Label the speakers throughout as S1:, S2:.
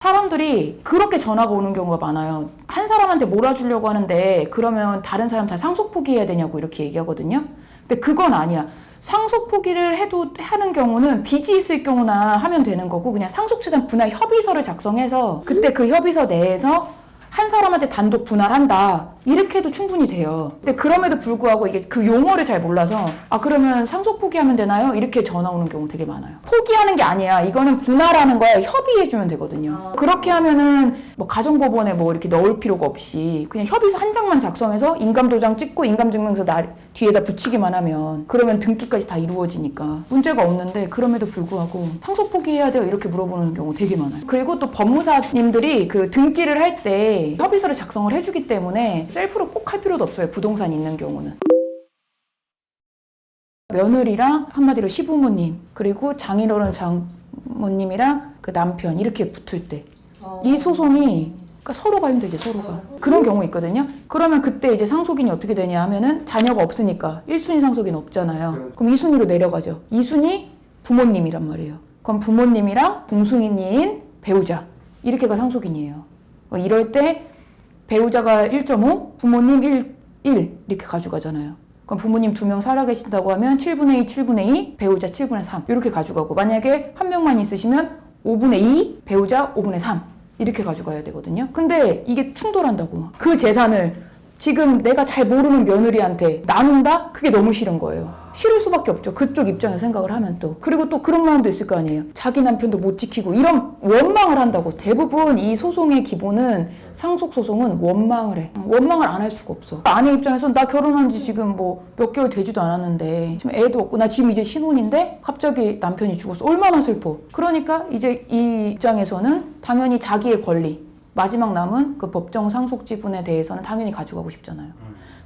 S1: 사람들이 그렇게 전화가 오는 경우가 많아요. 한 사람한테 몰아주려고 하는데 그러면 다른 사람 다 상속 포기해야 되냐고 이렇게 얘기하거든요. 근데 그건 아니야. 상속 포기를 해도 하는 경우는 빚이 있을 경우나 하면 되는 거고, 그냥 상속재산 분할 협의서를 작성해서 그때 그 협의서 내에서 한 사람한테 단독 분할한다 이렇게 해도 충분히 돼요. 근데 그럼에도 불구하고 이게 그 용어를 잘 몰라서 그러면 상속 포기하면 되나요? 이렇게 전화 오는 경우 되게 많아요. 포기하는 게 아니야. 이거는 분할하는 거야. 협의해주면 되거든요. 그렇게 하면은 뭐 가정법원에 뭐 이렇게 넣을 필요가 없이 그냥 협의서 한 장만 작성해서 인감도장 찍고 인감증명서 뒤에다 붙이기만 하면, 그러면 등기까지 다 이루어지니까 문제가 없는데, 그럼에도 불구하고 상속 포기해야 돼요? 이렇게 물어보는 경우 되게 많아요. 그리고 또 법무사님들이 그 등기를 할 때 협의서를 작성을 해주기 때문에 셀프로 꼭 할 필요도 없어요. 부동산이 있는 경우는. 며느리랑 한마디로 시부모님, 그리고 장인어른 장모님이랑 그 남편 이렇게 붙을 때 이 소송이, 그러니까 서로가 힘들죠. 서로가. 그런 경우 있거든요. 그러면 그때 이제 상속인이 어떻게 되냐 하면은 자녀가 없으니까 1순위 상속인 없잖아요. 그럼 2순위로 내려가죠. 2순위 부모님이란 말이에요. 그럼 부모님이랑 동승인인 배우자 이렇게가 상속인이에요. 이럴 때 배우자가 1.5, 부모님 1 이렇게 가져가잖아요. 그럼 부모님 2명 살아계신다고 하면 7분의 2, 7분의 2, 배우자 7분의 3 이렇게 가져가고, 만약에 한 명만 있으시면 5분의 2, 배우자 5분의 3 이렇게 가져가야 되거든요. 근데 이게 충돌한다고. 그 재산을 지금 내가 잘 모르는 며느리한테 나눈다? 그게 너무 싫은 거예요. 싫을 수밖에 없죠. 그쪽 입장에서 생각을 하면 또. 그리고 또 그런 마음도 있을 거 아니에요. 자기 남편도 못 지키고 이런 원망을 한다고. 대부분 이 소송의 기본은, 상속소송은 원망을 해. 원망을 안 할 수가 없어. 아내 입장에서는 나 결혼한 지 지금 뭐 몇 개월 되지도 않았는데 지금 애도 없고 나 지금 이제 신혼인데 갑자기 남편이 죽었어. 얼마나 슬퍼. 그러니까 이제 이 입장에서는 당연히 자기의 권리, 마지막 남은 그 법정 상속 지분에 대해서는 당연히 가져가고 싶잖아요.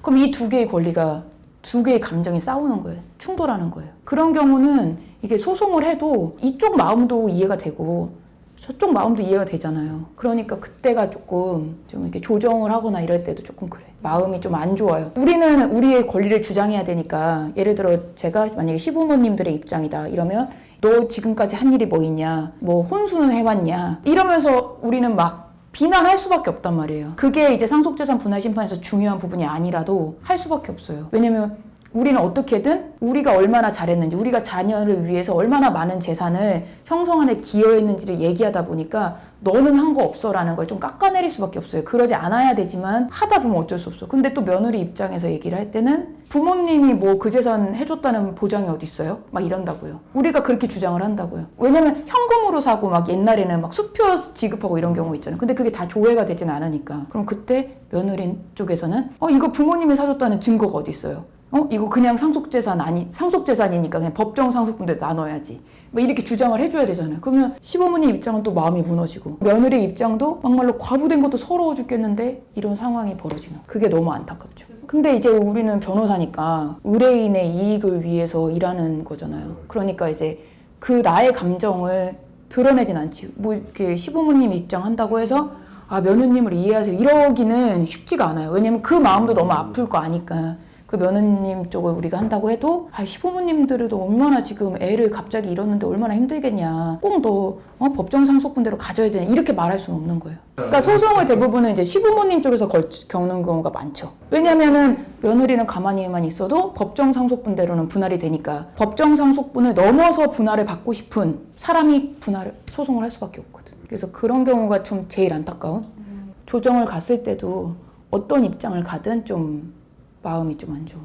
S1: 그럼 이 두 개의 권리가, 두 개의 감정이 싸우는 거예요. 충돌하는 거예요. 그런 경우는 이게 소송을 해도 이쪽 마음도 이해가 되고 저쪽 마음도 이해가 되잖아요. 그러니까 그때가 조금 좀 이렇게 조정을 하거나 이럴 때도 조금 그래. 마음이 좀 안 좋아요. 우리는 우리의 권리를 주장해야 되니까, 예를 들어 제가 만약에 시부모님들의 입장이다 이러면 너 지금까지 한 일이 뭐 있냐, 뭐 혼수는 해봤냐 이러면서 우리는 막 비난할 수밖에 없단 말이에요. 그게 이제 상속재산 분할 심판에서 중요한 부분이 아니라도 할 수밖에 없어요. 왜냐면 우리는 어떻게든 우리가 얼마나 잘했는지, 우리가 자녀를 위해서 얼마나 많은 재산을 형성하는 데 기여했는지를 얘기하다 보니까 너는 한 거 없어 라는 걸 좀 깎아내릴 수밖에 없어요. 그러지 않아야 되지만 하다 보면 어쩔 수 없어. 근데 또 며느리 입장에서 얘기를 할 때는 부모님이 뭐 그 재산 해줬다는 보장이 어디 있어요? 막 이런다고요. 우리가 그렇게 주장을 한다고요. 왜냐면 현금으로 사고 막 옛날에는 막 수표 지급하고 이런 경우 있잖아요. 근데 그게 다 조회가 되진 않으니까. 그럼 그때 며느리 쪽에서는 이거 부모님이 사줬다는 증거가 어디 있어요? 이거 그냥 상속재산이니까 그냥 법정 상속분들 나눠야지. 뭐 이렇게 주장을 해줘야 되잖아요. 그러면 시부모님 입장은 또 마음이 무너지고, 며느리 입장도 막말로 과부된 것도 서러워 죽겠는데 이런 상황이 벌어지는, 그게 너무 안타깝죠. 근데 이제 우리는 변호사니까 의뢰인의 이익을 위해서 일하는 거잖아요. 그러니까 이제 그 나의 감정을 드러내진 않지. 뭐 이렇게 시부모님 입장한다고 해서 며느님을 이해하세요 이러기는 쉽지가 않아요. 왜냐면 그 마음도 너무 아플 거 아니까. 그 며느님 쪽을 우리가 한다고 해도 시부모님들도 얼마나 지금 애를 갑자기 잃었는데 얼마나 힘들겠냐, 꼭 너 법정 상속분대로 가져야 되냐 이렇게 말할 수는 없는 거예요. 그러니까 소송을 대부분은 이제 시부모님 쪽에서 겪는 경우가 많죠. 왜냐면은 며느리는 가만히만 있어도 법정 상속분대로는 분할이 되니까, 법정 상속분을 넘어서 분할을 받고 싶은 사람이 소송을 할 수밖에 없거든. 그래서 그런 경우가 좀 제일 안타까운. 조정을 갔을 때도 어떤 입장을 가든 좀 마음이 좀 안 좋아.